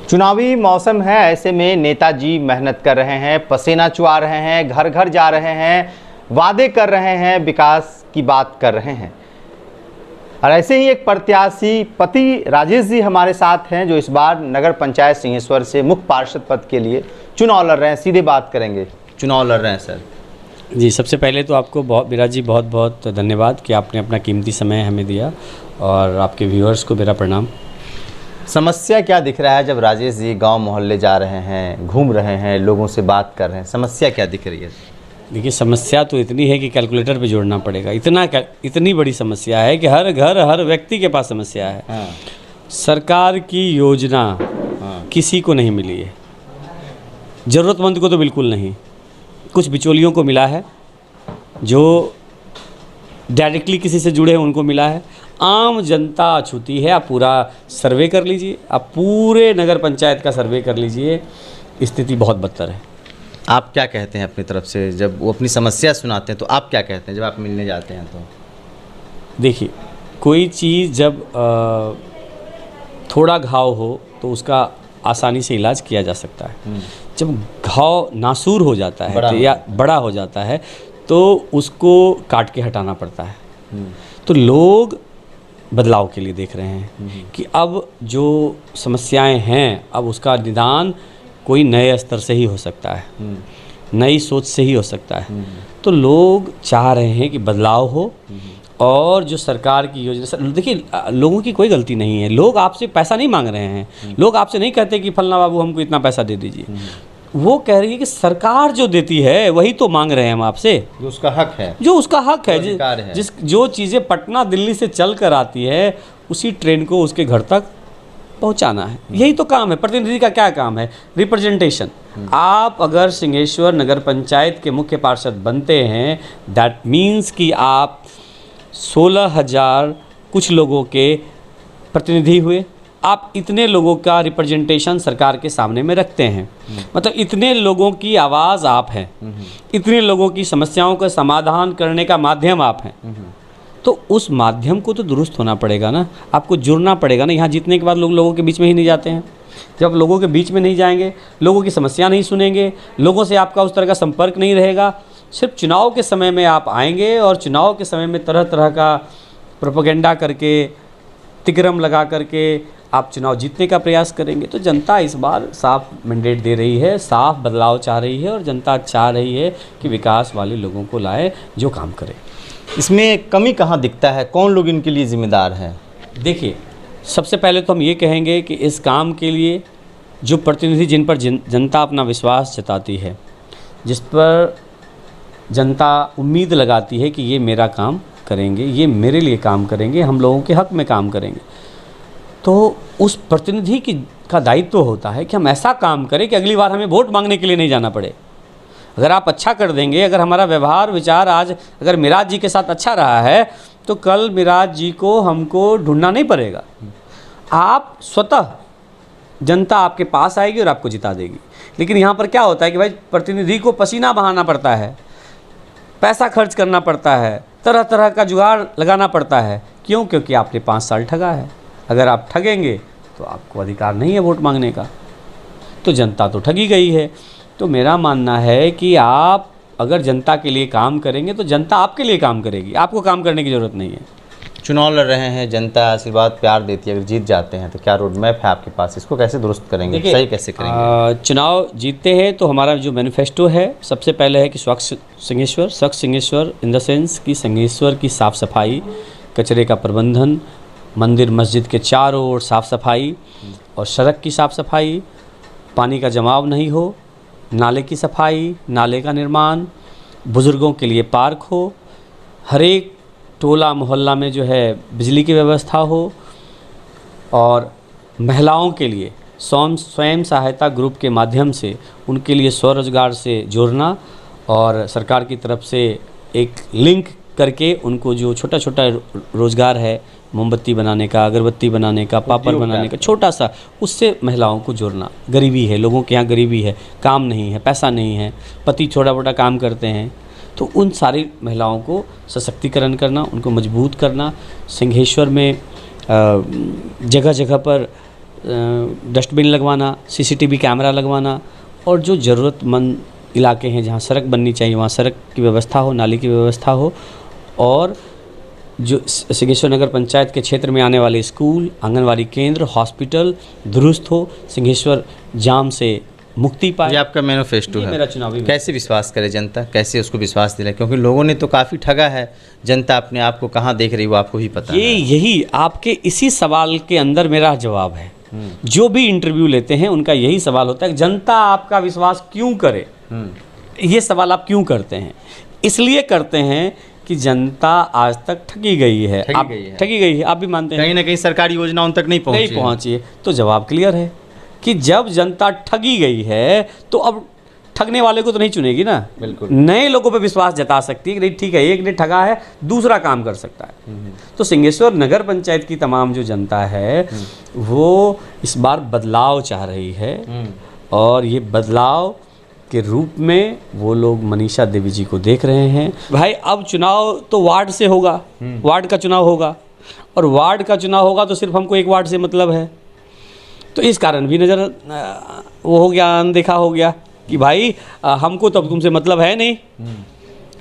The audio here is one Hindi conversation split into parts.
चुनावी मौसम है, ऐसे में नेताजी मेहनत कर रहे हैं, पसीना चुआ रहे हैं, घर घर जा रहे हैं, वादे कर रहे हैं, विकास की बात कर रहे हैं। और ऐसे ही एक प्रत्याशी पति राजेश जी हमारे साथ हैं, जो इस बार नगर पंचायत सिंहेश्वर से मुख्य पार्षद पद के लिए चुनाव लड़ रहे हैं। सीधे बात करेंगे, चुनाव लड़ रहे हैं सर। जी, सबसे पहले तो आपको विराज जी बहुत बहुत धन्यवाद कि आपने अपना कीमती समय हमें दिया, और आपके व्यूअर्स को मेरा प्रणाम। समस्या क्या दिख रहा है जब राजेश जी गांव मोहल्ले जा रहे हैं, घूम रहे हैं, लोगों से बात कर रहे हैं? समस्या क्या दिख रही है? देखिए, समस्या तो इतनी है कि कैलकुलेटर पे जोड़ना पड़ेगा। इतनी बड़ी समस्या है कि हर घर हर व्यक्ति के पास समस्या है। हाँ। सरकार की योजना किसी को नहीं मिली है, ज़रूरतमंद को तो बिल्कुल नहीं। कुछ बिचौलियों को मिला है, जो डायरेक्टली किसी से जुड़े हैं उनको मिला है। आम जनता अछूती है। आप पूरा सर्वे कर लीजिए, आप पूरे नगर पंचायत का सर्वे कर लीजिए, स्थिति बहुत बदतर है। आप क्या कहते हैं अपनी तरफ से? जब वो अपनी समस्या सुनाते हैं तो आप क्या कहते हैं जब आप मिलने जाते हैं? तो देखिए, कोई चीज़ जब थोड़ा घाव हो तो उसका आसानी से इलाज किया जा सकता है। जब घाव नासूर हो जाता है या बड़ा हो जाता है तो उसको काट के हटाना पड़ता है। तो लोग बदलाव के लिए देख रहे हैं कि अब जो समस्याएं हैं, अब उसका निदान कोई नए स्तर से ही हो सकता है, नई सोच से ही हो सकता है। तो लोग चाह रहे हैं कि बदलाव हो, और जो सरकार की योजना, देखिए लोगों की कोई गलती नहीं है। लोग आपसे पैसा नहीं मांग रहे हैं, लोग आपसे नहीं कहते कि फलना बाबू हमको इतना पैसा दे दीजिए। वो कह रही है कि सरकार जो देती है वही तो मांग रहे हैं हम आपसे, जो उसका हक है, जो उसका हक है, जो चीज़ें पटना दिल्ली से चल कर आती है उसी ट्रेन को उसके घर तक पहुंचाना है। यही तो काम है। प्रतिनिधि का क्या काम है? रिप्रेजेंटेशन। आप अगर सिंहेश्वर नगर पंचायत के मुख्य पार्षद बनते हैं, दैट मीन्स कि आप 16,000 कुछ लोगों के प्रतिनिधि हुए। आप इतने लोगों का रिप्रेजेंटेशन सरकार के सामने में रखते हैं, मतलब इतने लोगों की आवाज़ आप हैं, इतने लोगों की समस्याओं का समाधान करने का माध्यम आप हैं। तो उस माध्यम को तो दुरुस्त होना पड़ेगा ना, आपको जुड़ना पड़ेगा ना। यहाँ जीतने के बाद लोग लोगों के बीच में ही नहीं जाते हैं। जब लोगों के बीच में नहीं जाएंगे, लोगों की समस्या नहीं सुनेंगे, लोगों से आपका उस तरह का संपर्क नहीं रहेगा, सिर्फ चुनाव के समय में आप आएंगे और चुनाव के समय में तरह तरह का प्रोपेगेंडा करके, तिकरम लगा करके आप चुनाव जीतने का प्रयास करेंगे। तो जनता इस बार साफ मैंडेट दे रही है, साफ बदलाव चाह रही है, और जनता चाह रही है कि विकास वाले लोगों को लाए जो काम करे। इसमें कमी कहाँ दिखता है? कौन लोग इनके लिए जिम्मेदार हैं? देखिए, सबसे पहले तो हम ये कहेंगे कि इस काम के लिए जो प्रतिनिधि, जिन पर जनता अपना विश्वास जताती है, जिस पर जनता उम्मीद लगाती है कि ये मेरा काम करेंगे, ये मेरे लिए काम करेंगे, हम लोगों के हक में काम करेंगे, तो उस प्रतिनिधि का दायित्व होता है कि हम ऐसा काम करें कि अगली बार हमें वोट मांगने के लिए नहीं जाना पड़े। अगर आप अच्छा कर देंगे, अगर हमारा व्यवहार विचार आज अगर मिराज जी के साथ अच्छा रहा है, तो कल मिराज जी को हमको ढूंढना नहीं पड़ेगा। आप स्वतः, जनता आपके पास आएगी और आपको जिता देगी। लेकिन यहाँ पर क्या होता है कि भाई प्रतिनिधि को पसीना बहाना पड़ता है, पैसा खर्च करना पड़ता है, तरह तरह का जुगाड़ लगाना पड़ता है। क्यों? क्योंकि आपने 5 साल ठगा है। अगर आप ठगेंगे तो आपको अधिकार नहीं है वोट मांगने का। तो जनता तो ठगी गई है। तो मेरा मानना है कि आप अगर जनता के लिए काम करेंगे तो जनता आपके लिए काम करेगी, आपको काम करने की ज़रूरत नहीं है। चुनाव लड़ रहे हैं, जनता आशीर्वाद प्यार देती है, अगर जीत जाते हैं तो क्या रोड मैप है आपके पास? इसको कैसे दुरुस्त करेंगे, सही कैसे करेंगे? चुनाव जीतते हैं तो हमारा जो मैनिफेस्टो है, सबसे पहले है कि स्वच्छ सिंहेश्वर इन द सेंस कि सिंहेश्वर की साफ़ सफाई, कचरे का प्रबंधन, मंदिर मस्जिद के चारों ओर साफ़ सफाई, और सड़क की साफ़ सफाई, पानी का जमाव नहीं हो, नाले की सफाई, नाले का निर्माण, बुज़ुर्गों के लिए पार्क हो, हर एक टोला मोहल्ला में जो है बिजली की व्यवस्था हो, और महिलाओं के लिए स्वयं सहायता ग्रुप के माध्यम से उनके लिए स्वरोजगार से जोड़ना, और सरकार की तरफ से एक लिंक करके उनको जो छोटा छोटा रोज़गार है, मोमबत्ती बनाने का, अगरबत्ती बनाने का, पापड़ बनाने का, छोटा सा, उससे महिलाओं को जोड़ना। गरीबी है, लोगों के यहाँ गरीबी है, काम नहीं है, पैसा नहीं है, पति छोटा मोटा काम करते हैं, तो उन सारी महिलाओं को सशक्तिकरण करना, उनको मजबूत करना। सिंहेश्वर में जगह जगह पर डस्टबिन लगवाना, सीसीटीवी कैमरा लगवाना, और जो ज़रूरतमंद इलाके हैं जहाँ सड़क बननी चाहिए वहाँ सड़क की व्यवस्था हो, नाली की व्यवस्था हो, और जो सिंहेश्वर नगर पंचायत के क्षेत्र में आने वाले स्कूल, आंगनवाड़ी केंद्र, हॉस्पिटल दुरुस्त हो, सिंहेश्वर जाम से मुक्ति पाए। ये आपका मैनिफेस्टो ये है। मेरा चुनावी कैसे विश्वास करे जनता, कैसे उसको विश्वास दिलाए, क्योंकि लोगों ने तो काफ़ी ठगा है। जनता अपने आप को कहाँ देख रही है वो आपको ही पता है। यही आपके इसी सवाल के अंदर मेरा जवाब है। जो भी इंटरव्यू लेते हैं उनका यही सवाल होता है, जनता आपका विश्वास क्यों करे। ये सवाल आप क्यों करते हैं? इसलिए करते हैं कि जनता आज तक ठगी गई है। ठगी गई है, आप भी मानते हैं। कहीं ना कहीं सरकारी योजना उन तक नहीं पहुंची है। तो जवाब क्लियर है कि जब जनता ठगी गई है तो अब ठगने वाले को तो नहीं चुनेगी ना, बिल्कुल नए लोगों पे विश्वास जता सकती है कि नहीं ठीक है, एक ने ठगा है, दूसरा काम कर सकता है। तो सिंहेश्वर नगर पंचायत की तमाम जो जनता है वो इस बार बदलाव चाह रही है, और ये बदलाव के रूप में वो लोग मनीषा देवी जी को देख रहे हैं। भाई अब चुनाव तो वार्ड से होगा, वार्ड का चुनाव होगा, और वार्ड का चुनाव होगा तो सिर्फ हमको एक वार्ड से मतलब है। तो इस कारण भी नज़र वो हो गया, अनदेखा हो गया कि भाई हमको तो अब तुमसे मतलब है नहीं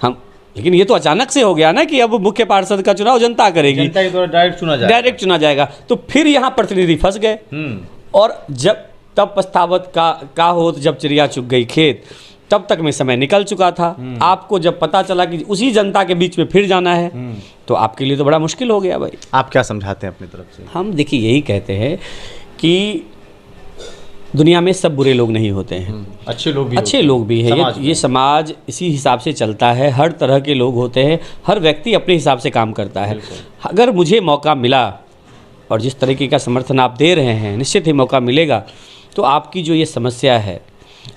हम। लेकिन ये तो अचानक से हो गया ना कि अब मुख्य पार्षद का चुनाव जनता करेगी, जनता के द्वारा डायरेक्ट चुना जाएगा। तो फिर यहाँ प्रतिनिधि फंस गए, और जब तब पछतावत का हो तो जब चिड़िया चुग गई खेत, तब तक में समय निकल चुका था। आपको जब पता चला कि उसी जनता के बीच में फिर जाना है तो आपके लिए तो बड़ा मुश्किल हो गया भाई। आप क्या समझाते हैं अपनी तरफ से? हम देखिए यही कहते हैं कि दुनिया में सब बुरे लोग नहीं होते हैं, अच्छे लोग भी हैं। ये समाज इसी हिसाब से चलता है, हर तरह के लोग होते हैं, हर व्यक्ति अपने हिसाब से काम करता है। अगर मुझे मौका मिला और जिस तरीके का समर्थन आप दे रहे हैं, निश्चित ही मौका मिलेगा तो आपकी जो ये समस्या है,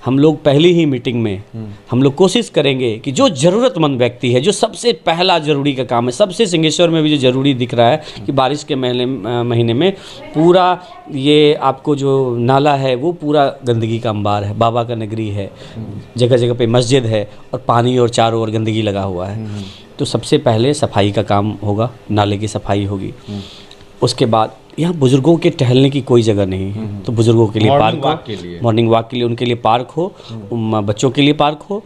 हम लोग पहली ही मीटिंग में हम लोग कोशिश करेंगे कि जो ज़रूरतमंद व्यक्ति है, जो सबसे पहला ज़रूरी का काम है, सबसे सिंहेश्वर में भी जो ज़रूरी दिख रहा है कि बारिश के महीने में पूरा ये आपको जो नाला है वो पूरा गंदगी का अंबार है, बाबा का नगरी है, जगह जगह पे मस्जिद है और पानी और चारों ओर गंदगी लगा हुआ है। तो सबसे पहले सफाई का काम होगा, नाले की सफाई होगी। उसके बाद यहाँ बुजुर्गों के टहलने की कोई जगह नहीं है, तो बुजुर्गों के लिए पार्क हो, मॉर्निंग वॉक के लिए उनके लिए पार्क हो, बच्चों के लिए पार्क हो,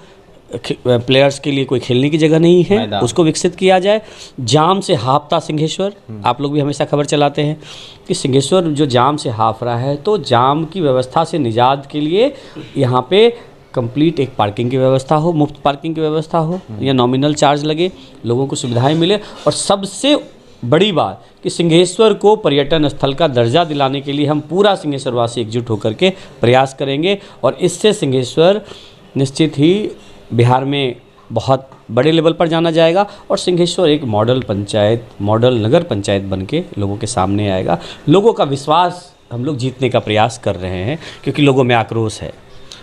प्लेयर्स के लिए कोई खेलने की जगह नहीं है, उसको विकसित किया जाए। जाम से हाफता सिंहेश्वर, आप लोग भी हमेशा खबर चलाते हैं कि सिंहेश्वर जो जाम से हाफ रहा है, तो जाम की व्यवस्था से निजात के लिए यहाँ पे कंप्लीट एक पार्किंग की व्यवस्था हो, मुफ्त पार्किंग की व्यवस्था हो, या नॉमिनल चार्ज लगे, लोगों को सुविधाएँ मिले, और सबसे बड़ी बात कि सिंहेश्वर को पर्यटन स्थल का दर्जा दिलाने के लिए हम पूरा सिंहेश्वरवासी एकजुट होकर के प्रयास करेंगे, और इससे सिंहेश्वर निश्चित ही बिहार में बहुत बड़े लेवल पर जाना जाएगा, और सिंहेश्वर एक मॉडल पंचायत, मॉडल नगर पंचायत बनके लोगों के सामने आएगा। लोगों का विश्वास हम लोग जीतने का प्रयास कर रहे हैं, क्योंकि लोगों में आक्रोश है।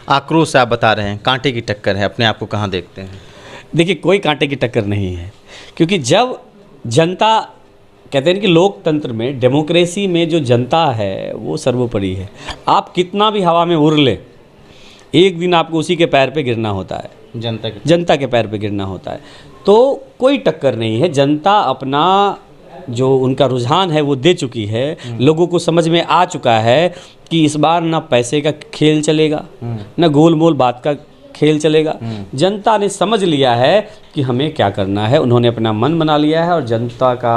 आक्रोश आप बता रहे हैं, कांटे की टक्कर है, अपने आप को कहाँ देखते हैं? देखिए कोई कांटे की टक्कर नहीं है, क्योंकि जब जनता कहते हैं कि लोकतंत्र में, डेमोक्रेसी में जो जनता है वो सर्वोपरि है। आप कितना भी हवा में उड़ ले, एक दिन आपको उसी के पैर पे गिरना होता है, जनता के पैर पे गिरना होता है। तो कोई टक्कर नहीं है, जनता अपना जो उनका रुझान है वो दे चुकी है। लोगों को समझ में आ चुका है कि इस बार ना पैसे का खेल चलेगा, ना गोल मोल बात का खेल चलेगा। जनता ने समझ लिया है कि हमें क्या करना है, उन्होंने अपना मन बना लिया है, और जनता का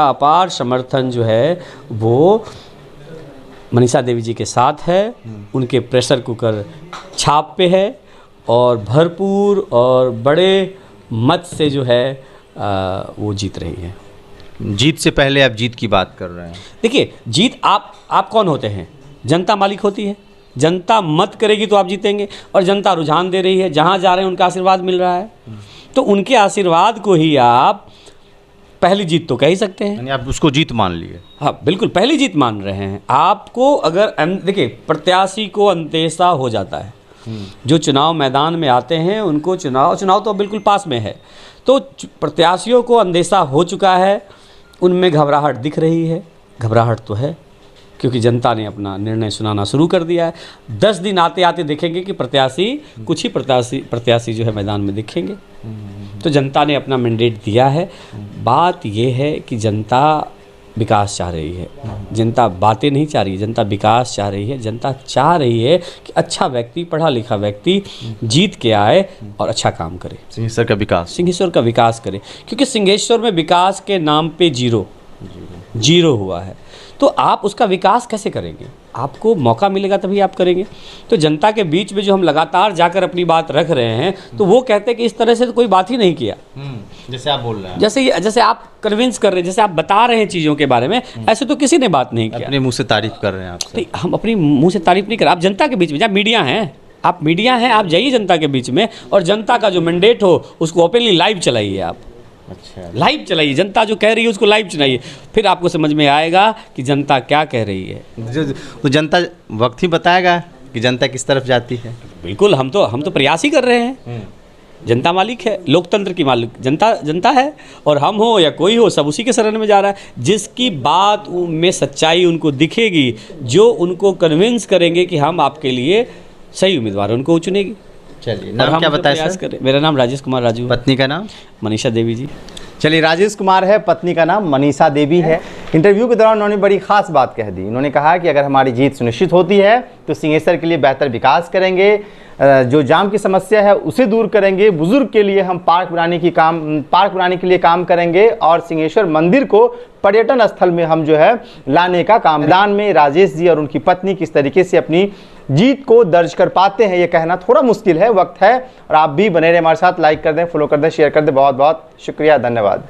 अपार समर्थन जो है वो मनीषा देवी जी के साथ है। उनके प्रेशर कुकर छाप पे है, और भरपूर और बड़े मत से जो है वो जीत रही है। जीत से पहले आप जीत की बात कर रहे हैं। देखिए जीत आप कौन होते हैं? जनता मालिक होती है, जनता मत करेगी तो आप जीतेंगे, और जनता रुझान दे रही है, जहाँ जा रहे हैं उनका आशीर्वाद मिल रहा है, तो उनके आशीर्वाद को ही आप पहली जीत तो कह ही सकते हैं। यानी आप उसको जीत मान लिए? हाँ बिल्कुल, पहली जीत मान रहे हैं। आपको अगर देखिए, प्रत्याशी को अंदेशा हो जाता है, जो चुनाव मैदान में आते हैं उनको चुनाव तो बिल्कुल पास में है, तो प्रत्याशियों को अंदेशा हो चुका है, उनमें घबराहट दिख रही है। घबराहट तो है क्योंकि जनता ने अपना निर्णय सुनाना शुरू कर दिया है। 10 दिन आते आते देखेंगे कि कुछ ही प्रत्याशी जो है मैदान में दिखेंगे। तो जनता ने अपना मैंडेट दिया है। बात यह है कि जनता विकास चाह रही है। जनता बातें नहीं चाह रही है, जनता विकास चाह रही है। जनता चाह रही है कि अच्छा व्यक्ति, पढ़ा लिखा व्यक्ति जीत के आए और अच्छा काम करे, सिंहेश्वर का विकास, सिंहेश्वर का विकास करे। क्योंकि सिंहेश्वर में विकास के नाम पे जीरो हुआ है। तो आप उसका विकास कैसे करेंगे? आपको मौका मिलेगा तभी आप करेंगे। तो जनता के बीच में जो हम लगातार जाकर अपनी बात रख रहे हैं, तो वो कहते हैं कि इस तरह से तो कोई बात ही नहीं किया। जैसे आप बोल रहे हैं, जैसे आप कन्विंस कर रहे हैं, जैसे आप बता रहे हैं चीज़ों के बारे में, ऐसे तो किसी ने बात नहीं किया। अपने मुंह से तारीफ कर रहे हैं आप। नहीं, हम अपनी मुंह से तारीफ नहीं कर रहे। आप जनता के बीच में, जहाँ मीडिया हैं, आप मीडिया हैं, आप जाइए जनता के बीच में और जनता का जो मैंडेट हो उसको ओपनली लाइव चलाइए। आप अच्छा, लाइव चलाइए, जनता जो कह रही है उसको लाइव चलाइए, फिर आपको समझ में आएगा कि जनता क्या कह रही है। तो जनता वक्त ही बताएगा कि जनता किस तरफ जाती है। बिल्कुल, हम तो प्रयास ही कर रहे हैं। जनता मालिक है, लोकतंत्र की मालिक जनता है, और हम हो या कोई हो, सब उसी के शरण में जा रहा है। जिसकी बात में सच्चाई उनको दिखेगी, जो उनको कन्विंस करेंगे कि हम आपके लिए सही उम्मीदवार, उनको चुनेगी। चलिए, नाम क्या बताया सर? मेरा नाम राजेश कुमार राजू। पत्नी का नाम? मनीषा देवी जी। चलिए, राजेश कुमार है, पत्नी का नाम मनीषा देवी है। इंटरव्यू के दौरान उन्होंने बड़ी खास बात कह दी। उन्होंने कहा कि अगर हमारी जीत सुनिश्चित होती है तो सिंहेश्वर के लिए बेहतर विकास करेंगे, जो जाम की समस्या है उसे दूर करेंगे, बुजुर्ग के लिए हम पार्क बनाने के लिए काम करेंगे, और सिंहेश्वर मंदिर को पर्यटन स्थल में हम जो है लाने का काम। मैदान में राजेश जी और उनकी पत्नी किस तरीके से अपनी जीत को दर्ज कर पाते हैं, ये कहना थोड़ा मुश्किल है, वक्त है। और आप भी बने रहे हमारे साथ, लाइक कर दें, फॉलो कर दें, शेयर कर दें। बहुत बहुत शुक्रिया, धन्यवाद।